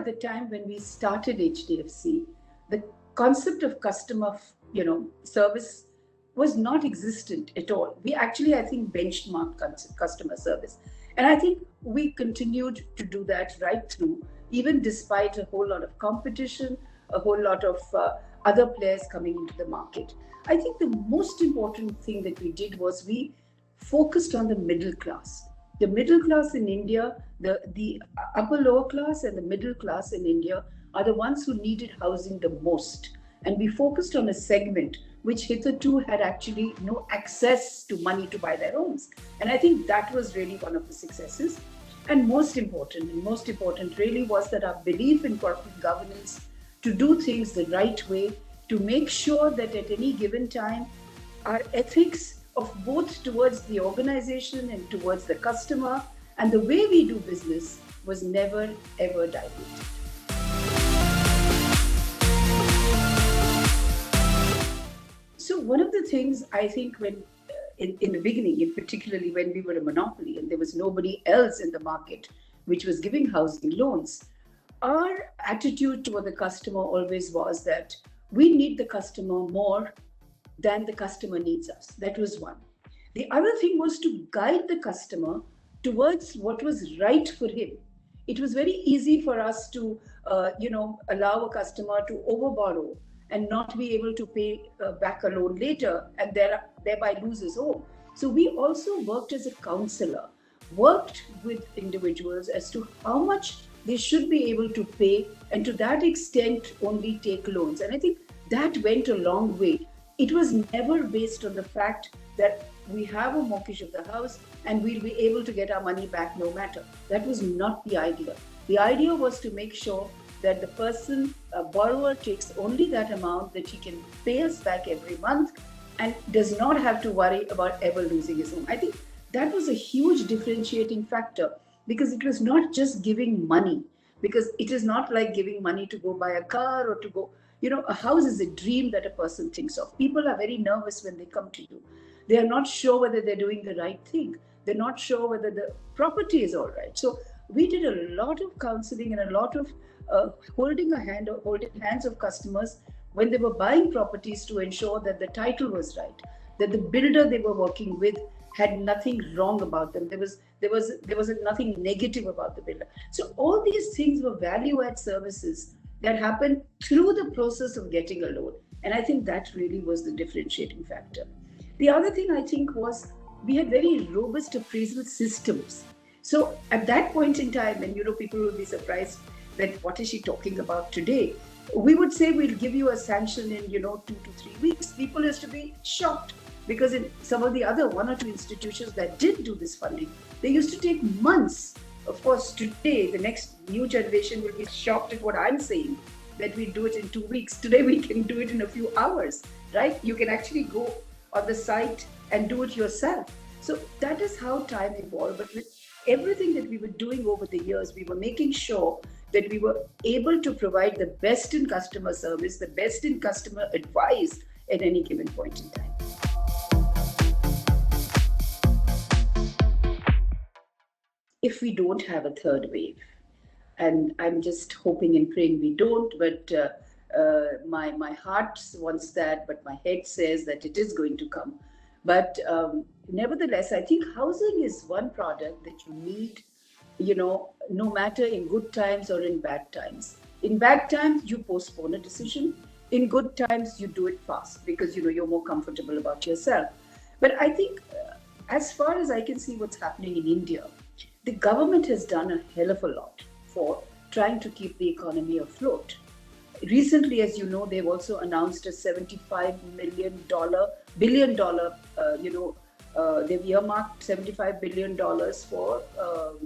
the time when we started HDFC, the concept of customer, service was not existent at all. We actually, I think, benchmarked customer service. And I think we continued to do that right through, even despite a whole lot of competition, a whole lot of other players coming into the market. I think the most important thing that we did was we focused on the middle class. The middle class in India, the upper lower class and the middle class in India are the ones who needed housing the most. And we focused on a segment which hitherto had actually no access to money to buy their homes. And I think that was really one of the successes. And most important really was that our belief in corporate governance to do things the right way, to make sure that at any given time, our ethics of both towards the organization and towards the customer and the way we do business was never ever diluted. So one of the things I think when in the beginning, in particularly when we were a monopoly and there was nobody else in the market which was giving housing loans, our attitude toward the customer always was that we need the customer more than the customer needs us. That was one. The other thing was to guide the customer towards what was right for him. It was very easy for us to, allow a customer to overborrow and not be able to pay back a loan later and thereby lose his home. So we also worked as a counselor, worked with individuals as to how much they should be able to pay and to that extent only take loans. And I think that went a long way. It was never based on the fact that we have a mortgage of the house and we'll be able to get our money back no matter. That was not the idea. The idea was to make sure that the person, a borrower, takes only that amount that he can pay us back every month and does not have to worry about ever losing his home. I think that was a huge differentiating factor because it was not just giving money, because it is not like giving money to go buy a car or to go, a house is a dream that a person thinks of. People are very nervous when they come to you. They are not sure whether they're doing the right thing. They're not sure whether the property is all right. So we did a lot of counseling and a lot of holding hands of customers when they were buying properties to ensure that the title was right, that the builder they were working with had nothing wrong about them. There was nothing negative about the builder. So all these things were value-add services that happened through the process of getting a loan. And I think that really was the differentiating factor. The other thing I think was we had very robust appraisal systems. So at that point in time, and people will be surprised that what is she talking about today? We would say we'll give you a sanction in 2 to 3 weeks. People used to be shocked because in some of the other 1 or 2 institutions that did do this funding, they used to take months. Of course, today, the next new generation will be shocked at what I'm saying, that we do it in 2 weeks. Today, we can do it in a few hours, right? You can actually go on the site and do it yourself. So that is how time evolved. But with everything that we were doing over the years, we were making sure that we were able to provide the best in customer service, the best in customer advice at any given point in time. If we don't have a third wave, and I'm just hoping and praying we don't, but my heart wants that, but my head says that it is going to come. But nevertheless, I think housing is one product that you need, no matter in good times or in bad times. In bad times, you postpone a decision. In good times, you do it fast because, you're more comfortable about yourself. But I think as far as I can see what's happening in India, the government has done a hell of a lot for trying to keep the economy afloat. Recently, as you know, they've also announced a $75 billion, they've earmarked $75 billion for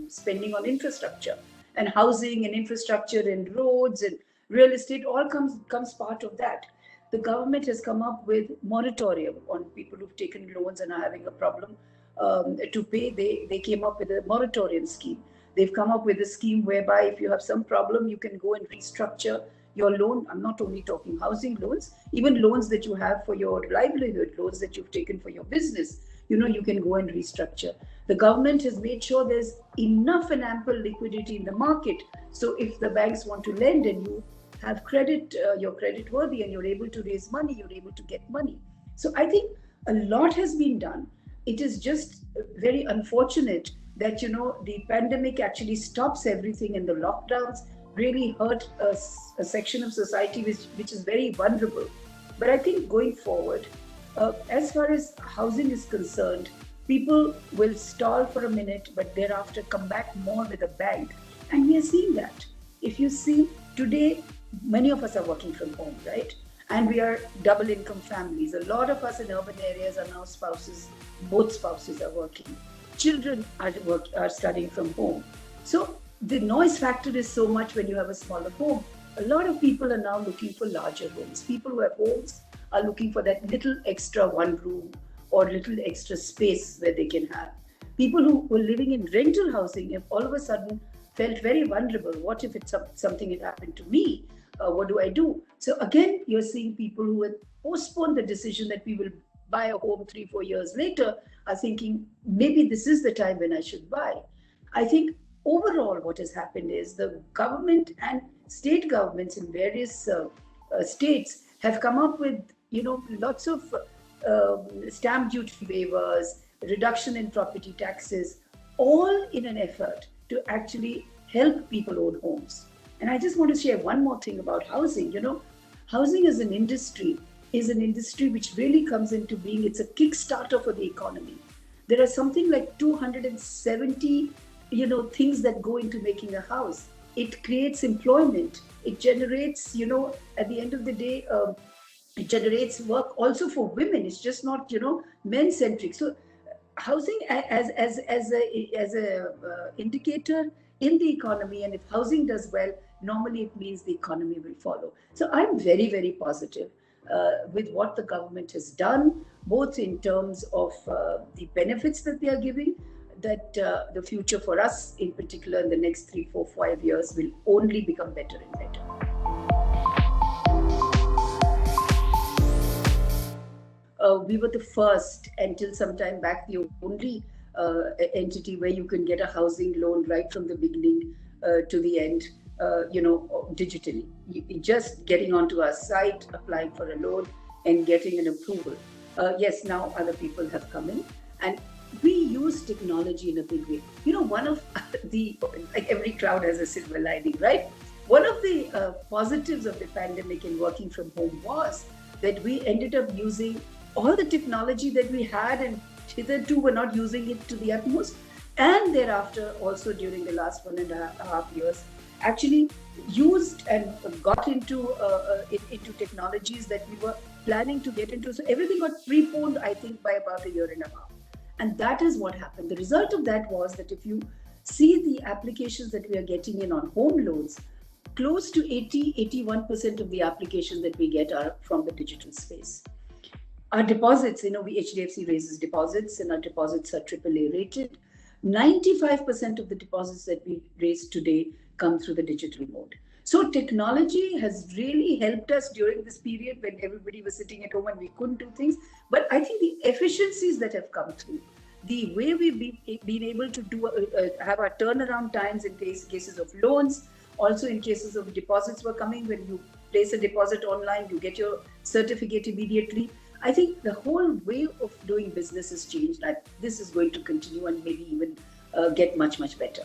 spending on infrastructure and housing and infrastructure and roads and real estate all comes part of that. The government has come up with moratorium on people who've taken loans and are having a problem to pay. They came up with a moratorium scheme. They've come up with a scheme whereby if you have some problem, you can go and restructure your loan. I'm not only talking housing loans, even loans that you have for your livelihood, loans that you've taken for your business. you can go and restructure. The government has made sure there's enough and ample liquidity in the market. So if the banks want to lend and you have credit, you're credit worthy and you're able to raise money, you're able to get money. So I think a lot has been done. It is just very unfortunate that the pandemic actually stops everything, and the lockdowns really hurt a section of society which is very vulnerable. But I think going forward, as far as housing is concerned, people will stall for a minute, but thereafter come back more with a bang. And we are seeing that. If you see today, many of us are working from home, right? And we are double income families. A lot of us in urban areas are now spouses, both spouses are working. Children are studying from home. So the noise factor is so much when you have a smaller home. A lot of people are now looking for larger homes. People who have homes are looking for that little extra one room or little extra space where they can have. People who were living in rental housing have all of a sudden felt very vulnerable. What if it's something had happened to me? What do I do? So again, you're seeing people who had postponed the decision that we will buy a home 3-4 years later are thinking maybe this is the time when I should buy. I think overall what has happened is the government and state governments in various states have come up with lots of stamp duty waivers, reduction in property taxes, all in an effort to actually help people own homes. And I just want to share one more thing about housing. Housing as an industry is an industry which really comes into being. It's a kickstarter for the economy. There are something like 270, things that go into making a house. It creates employment. It generates, at the end of the day, it generates work also for women. It's just not, men centric. So housing as a indicator in the economy, and if housing does well, normally it means the economy will follow. So I'm very, very positive with what the government has done, both in terms of the benefits that they are giving, that the future for us in particular in the next 3, 4, 5 years will only become better and better. We were the first, until some time back, the only entity where you can get a housing loan right from the beginning to the end, digitally. Just getting onto our site, applying for a loan, and getting an approval. Yes, now other people have come in, and we use technology in a big way. One of like every cloud has a silver lining, right? One of the positives of the pandemic in working from home was that we ended up using all the technology that we had, and hitherto were not using it to the utmost. And thereafter, also during the last 1.5 years, actually used and got into technologies that we were planning to get into. So everything got preponed, I think, by about 1.5 years. And that is what happened. The result of that was that if you see the applications that we are getting in on home loans, close to 81% of the applications that we get are from the digital space. Our deposits, HDFC raises deposits, and our deposits are AAA rated. 95% of the deposits that we raise today come through the digital mode. So technology has really helped us during this period when everybody was sitting at home and we couldn't do things. But I think the efficiencies that have come through, the way we've been able to do have our turnaround times in cases of loans, also in cases of deposits were coming. When you place a deposit online, you get your certificate immediately. I think the whole way of doing business has changed. This is going to continue and maybe even get much, much better.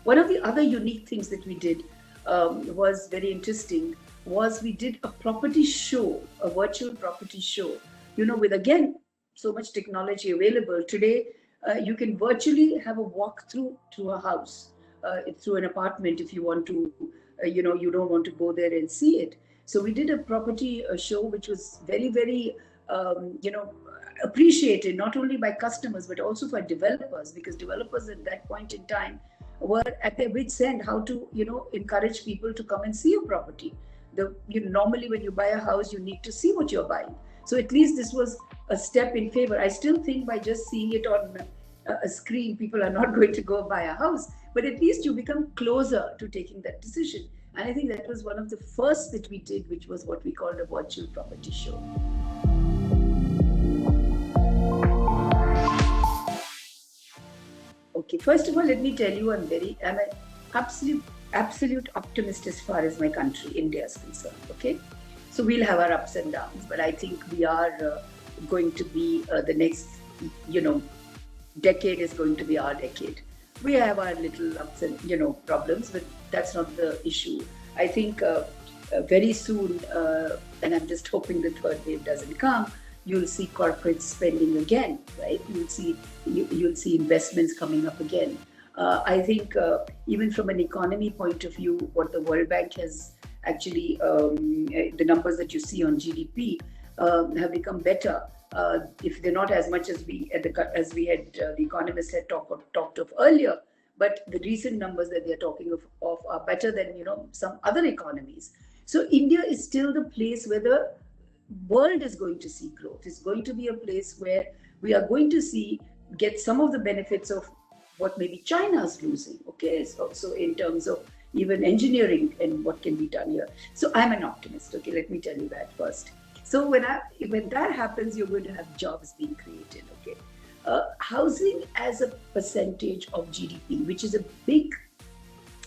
One of the other unique things that we did was very interesting, was we did a property show, a virtual property show, with, again, so much technology available. Today, you can virtually have a walkthrough to a house, through an apartment if you want to, you don't want to go there and see it. So we did a property show, which was very, very, appreciated, not only by customers, but also for developers, because developers at that point in time were at their wits' end how to, encourage people to come and see a property. Normally when you buy a house, you need to see what you're buying. So at least this was a step in favor. I still think by just seeing it on a screen, people are not going to go buy a house, but at least you become closer to taking that decision. And I think that was one of the first that we did, which was what we called a virtual property show. Okay, first of all, let me tell you, I'm an absolute, absolute optimist as far as my country, India, is concerned. Okay, so we'll have our ups and downs, but I think we are going to be the next, you know, decade is going to be our decade. We have our little ups and problems, but that's not the issue. I think very soon, and I'm just hoping the third wave doesn't come. You'll see corporate spending again, right? You'll see investments coming up again. I think even from an economy point of view, what the World Bank has actually the numbers that you see on GDP have become better. If they're not as much as we had the economists had talked of earlier, but the recent numbers that they're talking of are better than some other economies. So India is still the place where the world is going to see growth. It's going to be a place where we are going to get some of the benefits of what maybe China is losing. Okay, so in terms of even engineering and what can be done here. So I'm an optimist. Okay, let me tell you that first. So when that happens, you're going to have jobs being created. Okay, housing as a percentage of GDP, which is a big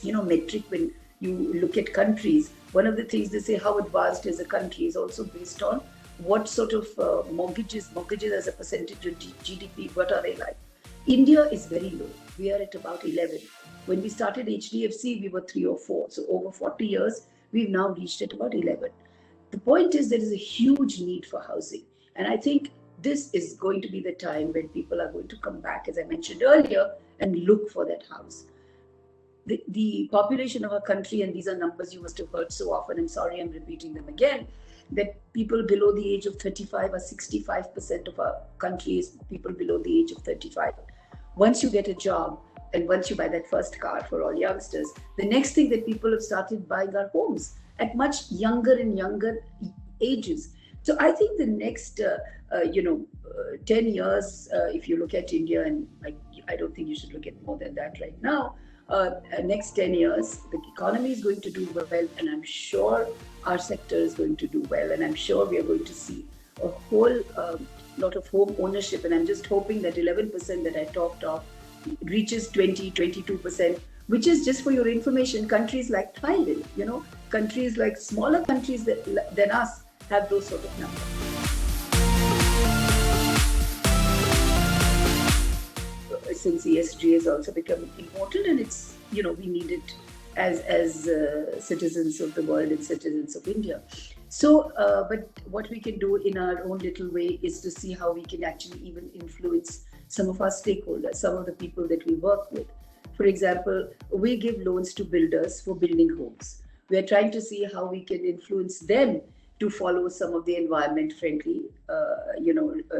metric when you look at countries. One of the things they say how advanced is a country is also based on what sort of mortgages as a percentage of GDP, what are they like? India is very low. We are at about 11. When we started HDFC, we were 3 or 4. So over 40 years, we've now reached at about 11. The point is there is a huge need for housing. And I think this is going to be the time when people are going to come back, as I mentioned earlier, and look for that house. The population of our country, and these are numbers you must have heard so often, I'm sorry I'm repeating them again, that people below the age of 35 are 65% of our country is people below the age of 35. Once you get a job and once you buy that first car for all youngsters, the next thing that people have started buying are homes at much younger and younger ages. So I think the next 10 years, if you look at India, and I don't think you should look at more than that right now, next 10 years, the economy is going to do well, and I'm sure our sector is going to do well, and I'm sure we are going to see a whole lot of home ownership, and I'm just hoping that 11% that I talked of reaches 22%, which is, just for your information, countries like Thailand, countries like smaller countries than us have those sort of numbers. Since ESG has also become important, and it's we need it as citizens of the world and citizens of India. So, but what we can do in our own little way is to see how we can actually even influence some of our stakeholders, some of the people that we work with. For example, we give loans to builders for building homes. We are trying to see how we can influence them to follow some of the environment-friendly,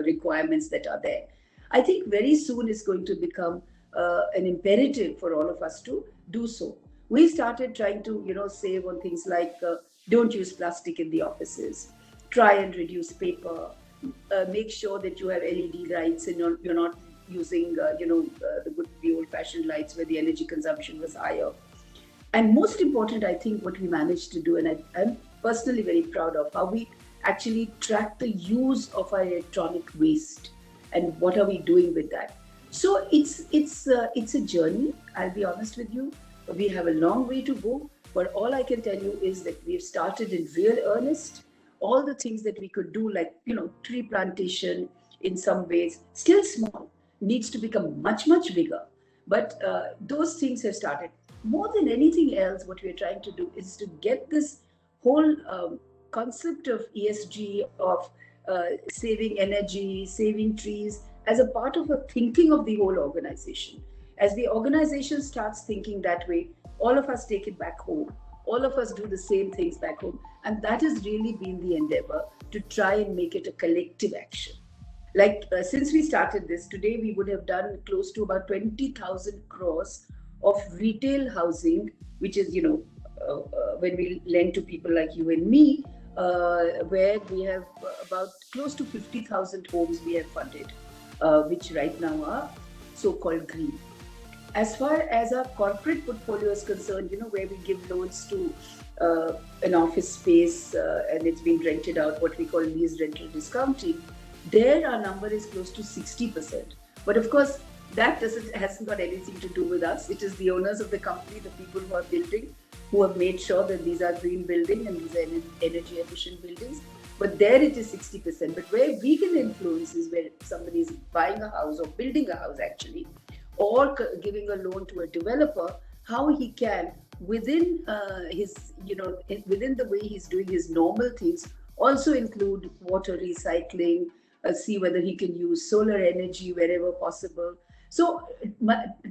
requirements that are there. I think very soon it's going to become an imperative for all of us to do so. We started trying to, save on things like don't use plastic in the offices, try and reduce paper, make sure that you have LED lights and you're not using, the old-fashioned lights where the energy consumption was higher. And most important, I think what we managed to do, and I'm personally very proud of, how we actually track the use of our electronic waste and what are we doing with that. So it's a journey. I'll be honest with you. We have a long way to go, but all I can tell you is that we've started in real earnest. All the things that we could do, like tree plantation, in some ways still small, needs to become much bigger. But those things have started. More than anything else, what we're trying to do is to get this whole concept of ESG, of saving energy, saving trees, as a part of a thinking of the whole organization. As the organization starts thinking that way, all of us take it back home. All of us do the same things back home. And that has really been the endeavor, to try and make it a collective action. Like since we started this, today we would have done close to about 20,000 crores of retail housing, which is, when we lend to people like you and me, where we have about close to 50,000 homes we have funded, which right now are so-called green. As far as our corporate portfolio is concerned, where we give loans to an office space and it's being rented out, what we call lease rental discounting, there our number is close to 60%. But of course, That hasn't got anything to do with us. It is the owners of the company, the people who are building, who have made sure that these are green building and these are energy efficient buildings. But there it is 60%. But where we can influence is where somebody is buying a house or building a house actually, or giving a loan to a developer, how he can within his, within the way he's doing his normal things, also include water recycling, see whether he can use solar energy wherever possible. So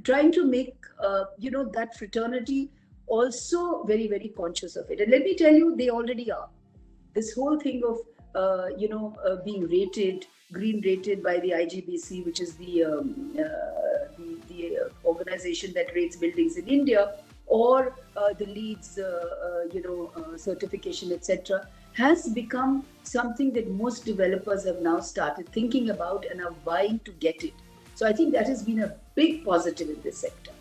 trying to make that fraternity also very, very conscious of it. And let me tell you, they already are. This whole thing of being rated green rated by the IGBC, which is the organization that rates buildings in India, or the LEEDs certification, etc., has become something that most developers have now started thinking about and are vying to get it. So I think that has been a big positive in this sector.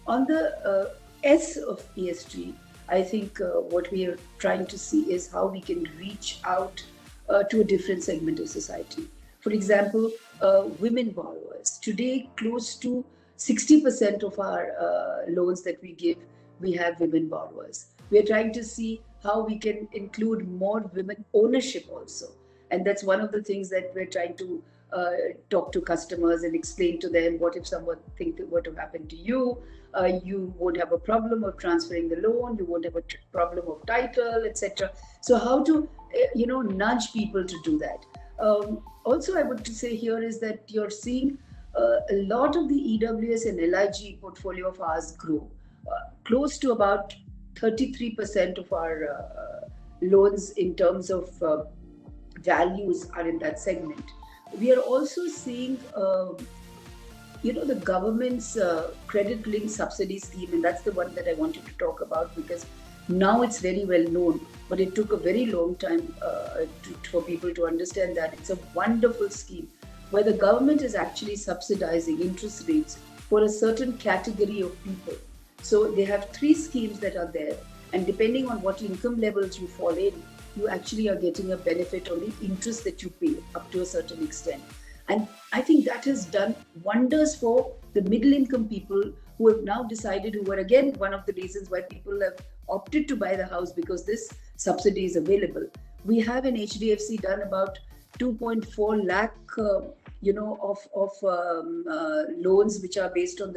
On the S of ESG, I think what we are trying to see is how we can reach out to a different segment of society. For example, women borrowers. Today, close to 60% of our loans that we give, we have women borrowers. We are trying to see how we can include more women ownership also. And that's one of the things that we're trying to talk to customers and explain to them, what if someone think that were to happen to you, you won't have a problem of transferring the loan, you won't have a problem of title, etc. So how to nudge people to do that. Also, I would say here is that you're seeing a lot of the EWS and LIG portfolio of ours grow. Close to about 33% of our loans in terms of values are in that segment. We are also seeing the government's credit linked subsidy scheme, and that's the one that I wanted to talk about, because now it's very well known, but it took a very long time for people to understand that it's a wonderful scheme where the government is actually subsidizing interest rates for a certain category of people. So they have 3 schemes that are there, and depending on what income levels you fall in, you actually are getting a benefit on the interest that you pay up to a certain extent. And I think that has done wonders for the middle income people who have now decided, who were again one of the reasons why people have opted to buy the house, because this subsidy is available. We have in HDFC done about 2.4 lakh loans which are based on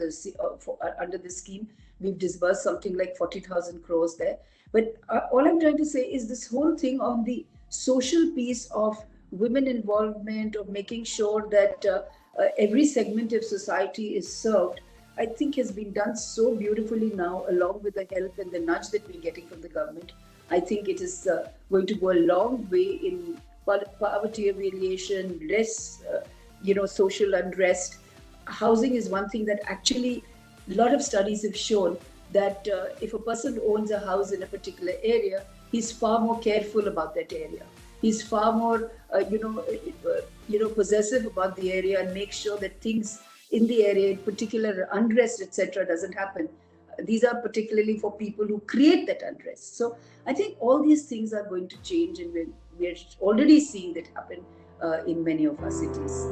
under the scheme. We've disbursed something like 40,000 crores there. But all I'm trying to say is this whole thing on the social piece of women involvement, of making sure that every segment of society is served, I think has been done so beautifully now, along with the help and the nudge that we're getting from the government. I think it is going to go a long way in poverty alleviation, less, social unrest. Housing is one thing that actually a lot of studies have shown that if a person owns a house in a particular area, he's far more careful about that area. He's far more, possessive about the area, and make sure that things in the area, in particular unrest, etc., doesn't happen. These are particularly for people who create that unrest. So I think all these things are going to change, and we're already seeing that happen in many of our cities.